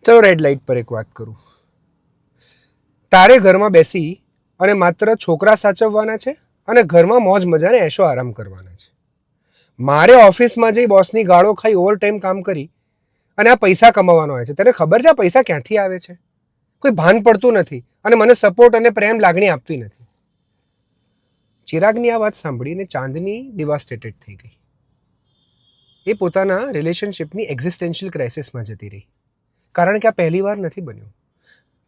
ચલો red light પર એક વાત કરું. તારે ઘરમાં બેસી અને માત્ર છોકરા સાચવવાના છે અને ઘરમાં મોજ મજાને એશો આરામ કરવાના છે. મારે ઓફિસમાં જઈ બોસની ગાળો ખાઈ ઓવરટાઈમ કામ કરી અને આ પૈસા કમાવાનો હોય છે. તને ખબર છે આ પૈસા ક્યાંથી આવે છે? કોઈ ભાન પડતું નથી અને મને સપોર્ટ અને પ્રેમ લાગણી આપવી નથી. ચિરાગની આ વાત સાંભળીને ચાંદની ડિવાસ્ટેટેડ થઈ ગઈ. એ પોતાના રિલેશનશિપની એક્ઝિસ્ટેન્શિયલ ક્રાઇસિસમાં જતી રહી. કારણ કે આ પહેલી વાર નથી બન્યું.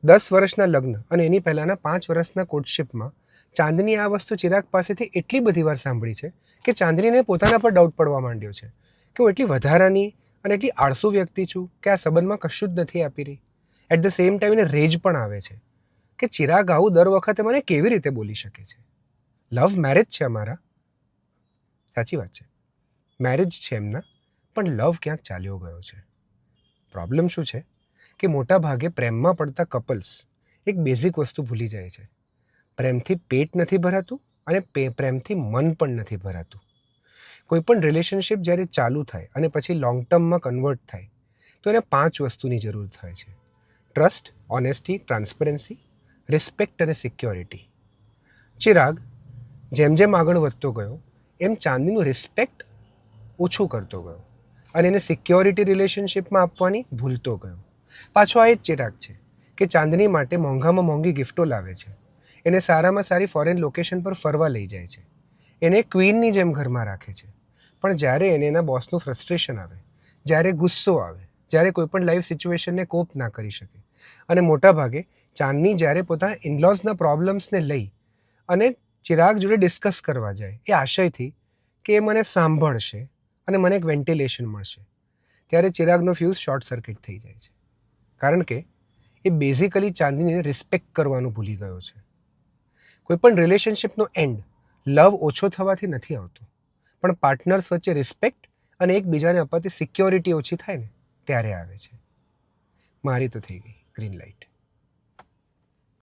10 વર્ષના લગ્ન અને એની પહેલાંના 5 વર્ષના કોર્ટશિપમાં ચાંદની આ વસ્તુ ચિરાગ પાસેથી એટલી બધી વાર સાંભળી છે કે ચાંદનીને પોતાના પર ડાઉટ પડવા માંડ્યો છે કે હું એટલી વધારાની અને એટલી આળસુ વ્યક્તિ છું કે આ સંબંધમાં કશું જ નથી આપી રહી. એટ ધ સેમ ટાઈમ એને રેજ પણ આવે છે કે ચિરાગ આવું દર વખતે મને કેવી રીતે બોલી શકે છે. લવ મેરેજ છે અમારા, સાચી વાત છે, મેરેજ છે એમના, પણ લવ ક્યાંક ચાલ્યો ગયો છે. પ્રોબ્લેમ શું છે કે મોટા ભાગે પ્રેમમાં પડતા કપલ્સ એક બેઝિક વસ્તુ ભૂલી જાય છે. પ્રેમથી પેટ નથી ભરાતું અને પ્રેમથી મન પણ નથી ભરાતું. કોઈ પણ રિલેશનશિપ જ્યારે ચાલુ થાય અને પછી લોંગ ટર્મમાં કન્વર્ટ થાય તો એને 5 વસ્તુની જરૂર થાય છે: ટ્રસ્ટ, ઓનેસ્ટી, ટ્રાન્સપરન્સી, રિસ્પેક્ટ અને સિક્યોરિટી. ચિરાગ જેમ જેમ આગળ વધતો ગયો એમ ચાંદનીનું રિસ્પેક્ટ ઓછું કરતો ગયો અને એને સિક્યોરિટી રિલેશનશિપમાં આપવાની ભૂલતો ગયો. પાછો આ એ જ ચિરાગ છે કે ચાંદની માટે મોંઘામાં મોંઘી ગિફ્ટો લાવે છે, એને સારામાં સારી ફોરેન લોકેશન પર ફરવા લઈ જાય છે, એને ક્વીનની જેમ ઘરમાં રાખે છે. પણ જ્યારે એને એના બોસનું ફ્રસ્ટ્રેશન આવે, જ્યારે ગુસ્સો આવે, જ્યારે કોઈ પણ લાઈફ સિચ્યુએશનને કોપ ના કરી શકે અને મોટાભાગે ચાંદની જ્યારે પોતાના ઇનલોઝના પ્રોબ્લેમ્સને લઈ અને ચિરાગ જોડે ડિસ્કસ કરવા જાય એ આશયથી કે એ મને સાંભળશે અને મને એક વેન્ટિલેશન મળશે, ત્યારે ચિરાગનો ફ્યુઝ શોર્ટ સર્કિટ થઈ જાય છે. કારણ કે એ બેઝિકલી ચાંદનીને રિસ્પેક્ટ કરવાનું ભૂલી ગયો છે. કોઈપણ રિલેશનશિપનો એન્ડ લવ ઓછો થવાથી નથી આવતો, પણ પાર્ટનર્સ વચ્ચે રિસ્પેક્ટ અને એકબીજાને અપાતી સિક્યોરિટી ઓછી થાય ને ત્યારે આવે છે. મારી તો થઈ ગઈ ગ્રીન લાઇટ.